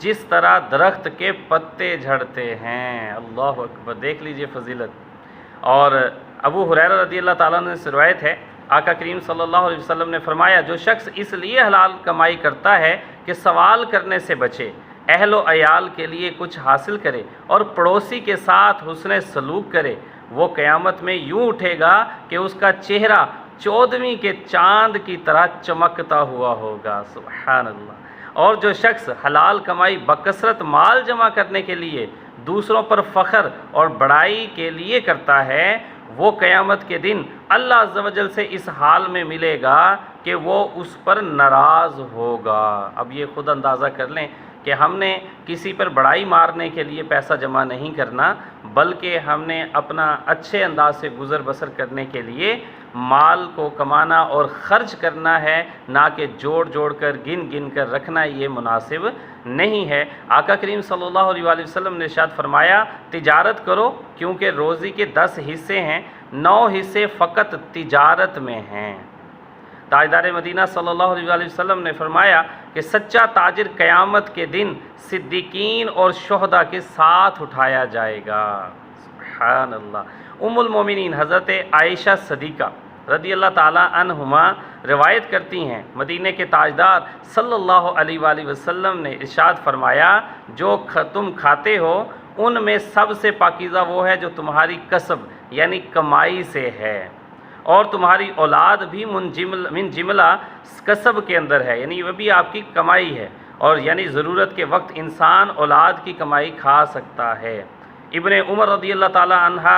جس طرح درخت کے پتے جھڑتے ہیں۔ اللہ اکبر، دیکھ لیجئے فضیلت۔ اور ابو ہریرہ رضی اللہ تعالیٰ عنہ سے روایت ہے، آقا کریم صلی اللہ علیہ وسلم نے فرمایا، جو شخص اس لیے حلال کمائی کرتا ہے کہ سوال کرنے سے بچے، اہل و عیال کے لیے کچھ حاصل کرے اور پڑوسی کے ساتھ حسن سلوک کرے، وہ قیامت میں یوں اٹھے گا کہ اس کا چہرہ 14ویں کے چاند کی طرح چمکتا ہوا ہوگا۔ سبحان اللہ۔ اور جو شخص حلال کمائی بکثرت مال جمع کرنے کے لیے، دوسروں پر فخر اور بڑائی کے لیے کرتا ہے، وہ قیامت کے دن اللہ عز و جل سے اس حال میں ملے گا کہ وہ اس پر ناراض ہوگا۔ اب یہ خود اندازہ کر لیں کہ ہم نے کسی پر بڑائی مارنے کے لیے پیسہ جمع نہیں کرنا، بلکہ ہم نے اپنا اچھے انداز سے گزر بسر کرنے کے لیے مال کو کمانا اور خرچ کرنا ہے، نہ کہ جوڑ جوڑ کر گن گن کر رکھنا۔ یہ مناسب نہیں ہے۔ آقا کریم صلی اللہ علیہ وآلہ وسلم نے ارشاد فرمایا، تجارت کرو کیونکہ روزی کے 10 حصے ہیں، 9 حصے فقط تجارت میں ہیں۔ تاجدار مدینہ صلی اللہ علیہ وآلہ وسلم نے فرمایا کہ سچا تاجر قیامت کے دن صدیقین اور شہداء کے ساتھ اٹھایا جائے گا۔ سبحان اللہ۔ ام المومنین حضرت عائشہ صدیقہ رضی اللہ تعالیٰ عنہما روایت کرتی ہیں، مدینہ کے تاجدار صلی اللہ علیہ وآلہ وسلم نے ارشاد فرمایا، جو تم کھاتے ہو ان میں سب سے پاکیزہ وہ ہے جو تمہاری کسب یعنی کمائی سے ہے، اور تمہاری اولاد بھی من جملہ کسب کے اندر ہے، یعنی وہ بھی آپ کی کمائی ہے، اور یعنی ضرورت کے وقت انسان اولاد کی کمائی کھا سکتا ہے۔ ابن عمر رضی اللہ تعالی عنہ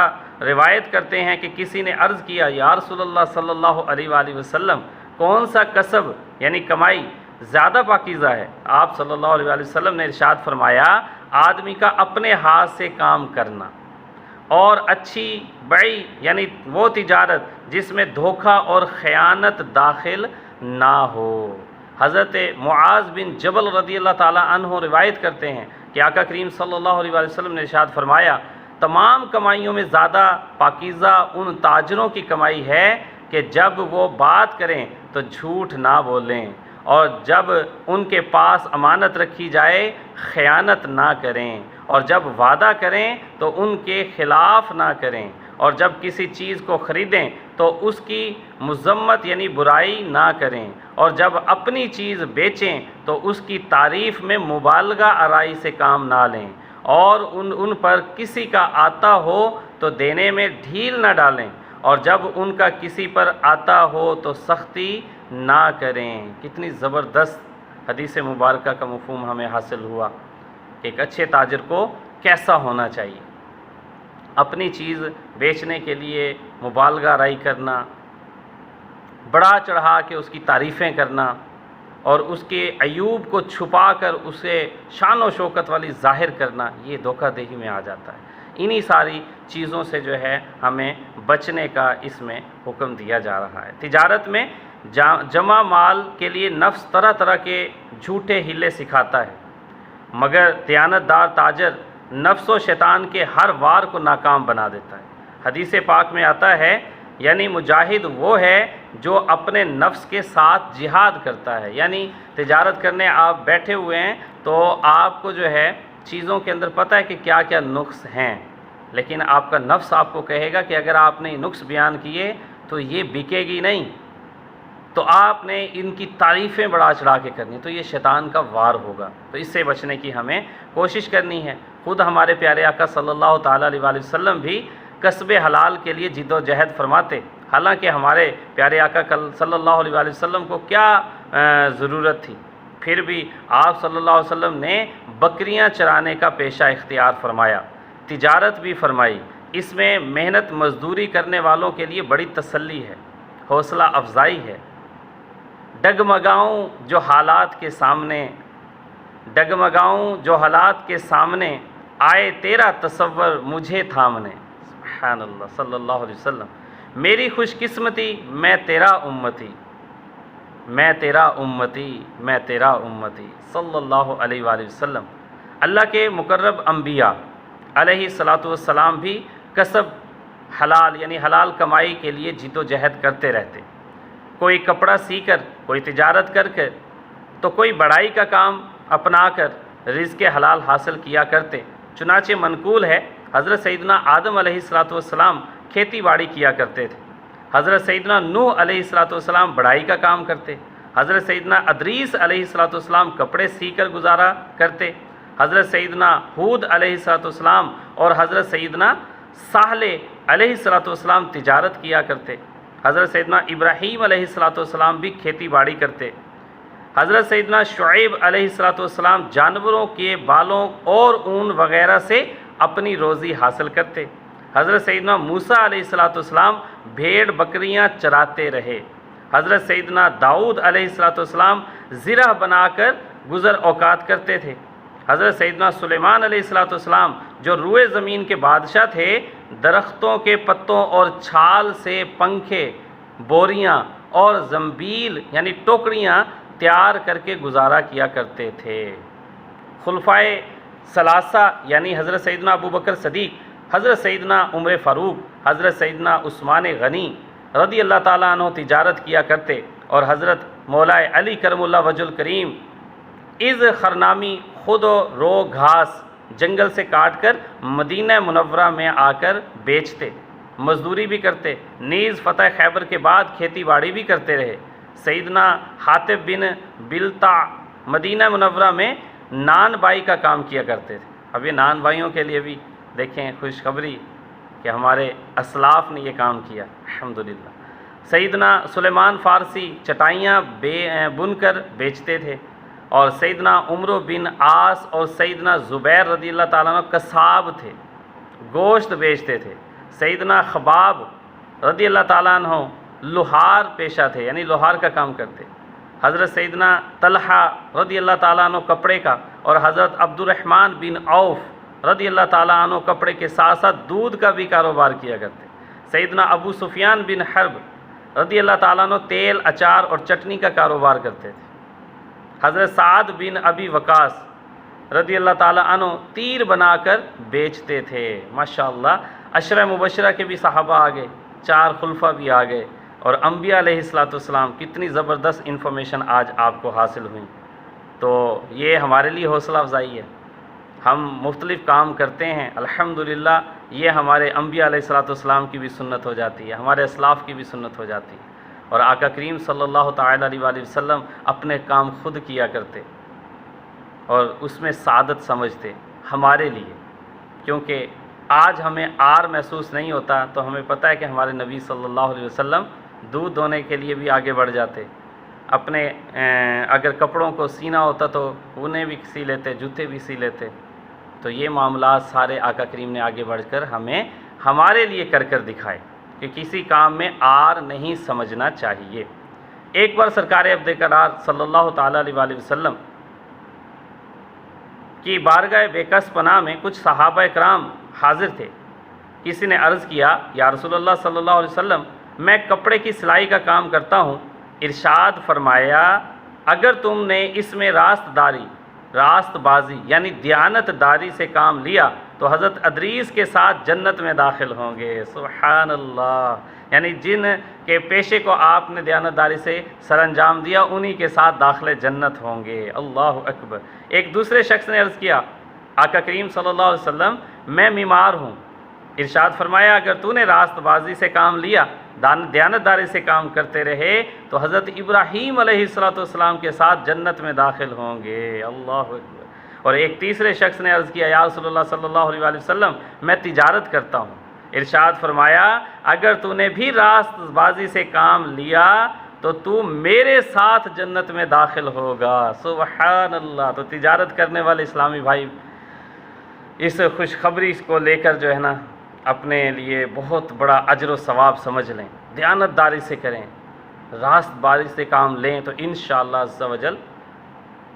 روایت کرتے ہیں کہ کسی نے عرض کیا، یا رسول اللہ صلی اللہ علیہ وآلہ وسلم، کون سا کسب یعنی کمائی زیادہ پاکیزہ ہے؟ آپ صلی اللہ علیہ وآلہ وسلم نے ارشاد فرمایا، آدمی کا اپنے ہاتھ سے کام کرنا، اور اچھی بڑی یعنی وہ تجارت جس میں دھوکہ اور خیانت داخل نہ ہو۔ حضرت معاذ بن جبل رضی اللہ تعالیٰ عنہ روایت کرتے ہیں کہ آقا کریم صلی اللہ علیہ وآلہ وسلم نے ارشاد فرمایا، تمام کمائیوں میں زیادہ پاکیزہ ان تاجروں کی کمائی ہے کہ جب وہ بات کریں تو جھوٹ نہ بولیں، اور جب ان کے پاس امانت رکھی جائے خیانت نہ کریں، اور جب وعدہ کریں تو ان کے خلاف نہ کریں، اور جب کسی چیز کو خریدیں تو اس کی مذمت یعنی برائی نہ کریں، اور جب اپنی چیز بیچیں تو اس کی تعریف میں مبالغہ آرائی سے کام نہ لیں، اور ان پر کسی کا آتا ہو تو دینے میں ڈھیل نہ ڈالیں، اور جب ان کا کسی پر آتا ہو تو سختی نہ کریں۔ کتنی زبردست حدیث مبارکہ کا مفہوم ہمیں حاصل ہوا کہ ایک اچھے تاجر کو کیسا ہونا چاہیے۔ اپنی چیز بیچنے کے لیے مبالغہ آرائی کرنا، بڑا چڑھا کے اس کی تعریفیں کرنا، اور اس کے عیوب کو چھپا کر اسے شان و شوکت والی ظاہر کرنا، یہ دھوکہ دہی میں آ جاتا ہے۔ انہی ساری چیزوں سے جو ہے ہمیں بچنے کا اس میں حکم دیا جا رہا ہے۔ تجارت میں جمع مال کے لیے نفس طرح طرح کے جھوٹے ہیلے سکھاتا ہے، مگر دیانتدار تاجر نفس و شیطان کے ہر وار کو ناکام بنا دیتا ہے۔ حدیث پاک میں آتا ہے، یعنی مجاہد وہ ہے جو اپنے نفس کے ساتھ جہاد کرتا ہے۔ یعنی تجارت کرنے آپ بیٹھے ہوئے ہیں تو آپ کو جو ہے چیزوں کے اندر پتہ ہے کہ کیا کیا نقص ہیں، لیکن آپ کا نفس آپ کو کہے گا کہ اگر آپ نے نقص بیان کیے تو یہ بکے گی نہیں، تو آپ نے ان کی تعریفیں بڑھا چڑھا کے کرنی، تو یہ شیطان کا وار ہوگا۔ تو اس سے بچنے کی ہمیں کوشش کرنی ہے۔ خود ہمارے پیارے آقا صلی اللہ تعالیٰ علیہ وآلہ وسلم بھی کسب حلال کے لیے جد و جہد فرماتے، حالانکہ ہمارے پیارے آقا صلی اللہ علیہ وآلہ وسلم کو کیا ضرورت تھی، پھر بھی آپ صلی اللہ علیہ وسلم نے بکریاں چرانے کا پیشہ اختیار فرمایا، تجارت بھی فرمائی۔ اس میں محنت مزدوری کرنے والوں کے لیے بڑی تسلی ہے، حوصلہ افزائی ہے۔ ڈگمگاؤں جو حالات کے سامنے آئے تیرا تصور مجھے تھامنے، سبحان اللہ صلی اللہ علیہ وسلم، میری خوش قسمتی میں تیرا امتی، میں تیرا امتی، میں تیرا امتی، صلی اللہ علیہ وآلہ وسلم۔ اللہ کے مقرب انبیاء علیہ الصلاۃ والسلام بھی کسب حلال یعنی حلال کمائی کے لیے جد و جہد کرتے رہتے، کوئی کپڑا سی کر، کوئی تجارت کر کے، تو کوئی بڑائی کا کام اپنا کر، رزق حلال حاصل کیا کرتے۔ چنانچہ منقول ہے حضرت سیدنا آدم علیہ السلام کھیتی باڑی کیا کرتے تھے، حضرت سیدنا نوح علیہ السلام بڑھائی کا کام کرتے، حضرت سیدنا ادریس علیہ السلام کپڑے سی کر گزارا کرتے، حضرت سیدنا ہود علیہ السلام اور حضرت سیدنا صالح علیہ السلام تجارت کیا کرتے، حضرت سیدنا ابراہیم علیہ السلام بھی کھیتی باڑی کرتے، حضرت سیدنا شعیب علیہ السلام جانوروں کے بالوں اور اون وغیرہ سے اپنی روزی حاصل کرتے، حضرت سیدنا موسیٰ علیہ السلام بھیڑ بکریاں چراتے رہے، حضرت سیدنا داؤد علیہ السلام زرہ بنا کر گزر اوقات کرتے تھے، حضرت سیدنا سلیمان علیہ السلام جو روئے زمین کے بادشاہ تھے درختوں کے پتوں اور چھال سے پنکھے، بوریاں اور زنبیل یعنی ٹوکریاں تیار کر کے گزارا کیا کرتے تھے۔ خلفائے ثلاثہ یعنی حضرت سیدنا ابو بکر صدیق، حضرت سیدنا عمر فاروق، حضرت سیدنا عثمان غنی رضی اللہ تعالیٰ عنہ تجارت کیا کرتے، اور حضرت مولا علی کرم اللہ وجہ الکریم از خرنامی خود و رو گھاس جنگل سے کاٹ کر مدینہ منورہ میں آ کر بیچتے، مزدوری بھی کرتے، نیز فتح خیبر کے بعد کھیتی باڑی بھی کرتے رہے۔ سیدنا حاتب بن بلتع مدینہ منورہ میں نان بائی کا کام کیا کرتے تھے۔ اب یہ نان بائیوں کے لیے بھی دیکھیں خوشخبری کہ ہمارے اسلاف نے یہ کام کیا، الحمدللہ۔ سیدنا سلیمان فارسی چٹائیاں بن کر بیچتے تھے، اور سیدنا عمر بن عاص اور سیدنا زبیر رضی اللہ تعالیٰ عنہ قصاب تھے، گوشت بیچتے تھے۔ سیدنا خباب رضی اللہ تعالیٰ عنہ لوہار پیشہ تھے، یعنی لوہار کا کام کرتے۔ حضرت سیدنا طلحہ رضی اللہ تعالیٰ عنہ کپڑے کا، اور حضرت عبد الرحمن بن عوف رضی اللہ تعالیٰ عنہ کپڑے کے ساتھ ساتھ دودھ کا بھی کاروبار کیا کرتے۔ سیدنا ابو سفیان بن حرب رضی اللہ تعالیٰ عنہ تیل، اچار اور چٹنی کا کاروبار کرتے تھے۔ حضرت سعد بن ابی وقاص رضی اللہ تعالیٰ عنہ تیر بنا کر بیچتے تھے۔ ماشاءاللہ عشرہ مبشرہ کے بھی صحابہ آ گئے، 4 خلفاء بھی آ گئے، اور انبیاء علیہ السلام کتنی زبردست انفارمیشن آج آپ کو حاصل ہوئی۔ تو یہ ہمارے لیے حوصلہ افزائی ہے، ہم مختلف کام کرتے ہیں، الحمدللہ یہ ہمارے انبیاء علیہ السلام کی بھی سنت ہو جاتی ہے، ہمارے اسلاف کی بھی سنت ہو جاتی ہے، اور آقا کریم صلی اللہ تعالیٰ علیہ وآلہ وسلم اپنے کام خود کیا کرتے اور اس میں سعادت سمجھتے ہمارے لیے، کیونکہ آج ہمیں آر محسوس نہیں ہوتا تو ہمیں پتہ ہے کہ ہمارے نبی صلی اللہ علیہ وسلم دودھ دونے کے لیے بھی آگے بڑھ جاتے، اپنے اگر کپڑوں کو سینا ہوتا تو انہیں بھی سی لیتے، جوتے بھی سی لیتے۔ تو یہ معاملات سارے آقا کریم نے آگے بڑھ کر ہمیں ہمارے لیے کر کر دکھائے کہ کسی کام میں آر نہیں سمجھنا چاہیے۔ ایک بار سرکار عبد قرار صلی اللہ تعالیٰ علیہ وآلہ وسلم کی بارگاہ بے کس پناہ میں کچھ صحابہ کرام حاضر تھے۔ کسی نے عرض کیا، یا رسول اللہ صلی اللہ علیہ وسلم میں کپڑے کی سلائی کا کام کرتا ہوں۔ ارشاد فرمایا، اگر تم نے اس میں راست بازی یعنی دیانت داری سے کام لیا تو حضرت ادریس کے ساتھ جنت میں داخل ہوں گے۔ سبحان اللہ، یعنی جن کے پیشے کو آپ نے دیانت داری سے سر انجام دیا انہی کے ساتھ داخل جنت ہوں گے۔ اللہ اکبر۔ ایک دوسرے شخص نے عرض کیا، آقا کریم صلی اللہ علیہ وسلم میں بیمار ہوں۔ ارشاد فرمایا، اگر تو نے راست بازی سے کام لیا، دیانت داری سے کام کرتے رہے تو حضرت ابراہیم علیہ السلام کے ساتھ جنت میں داخل ہوں گے۔ اللہ اکبر۔ اور ایک تیسرے شخص نے عرض کیا، یا رسول اللہ صلی اللہ علیہ وآلہ وسلم میں تجارت کرتا ہوں۔ ارشاد فرمایا، اگر تو نے بھی راست بازی سے کام لیا تو تو میرے ساتھ جنت میں داخل ہوگا۔ سبحان اللہ۔ تو تجارت کرنے والے اسلامی بھائی اس خوشخبری کو لے کر جو ہے نا اپنے لیے بہت بڑا اجر و ثواب سمجھ لیں، دیانت داری سے کریں، راست بازی سے کام لیں تو انشاءاللہ عز و جل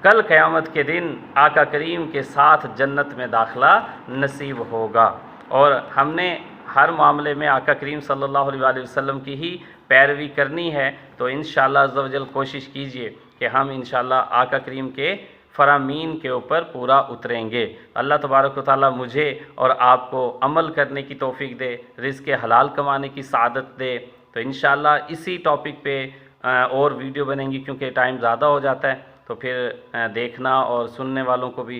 کل قیامت کے دن آقا کریم کے ساتھ جنت میں داخلہ نصیب ہوگا۔ اور ہم نے ہر معاملے میں آقا کریم صلی اللہ علیہ وآلہ وسلم کی ہی پیروی کرنی ہے، تو انشاءاللہ عز و جل کوشش کیجئے کہ ہم انشاءاللہ آقا کریم کے فرامین کے اوپر پورا اتریں گے۔ اللہ تبارک و تعالیٰ مجھے اور آپ کو عمل کرنے کی توفیق دے، رزق حلال کمانے کی سعادت دے۔ تو انشاءاللہ اسی ٹاپک پہ اور ویڈیو بنیں گی، کیونکہ ٹائم زیادہ ہو جاتا ہے تو پھر دیکھنا اور سننے والوں کو بھی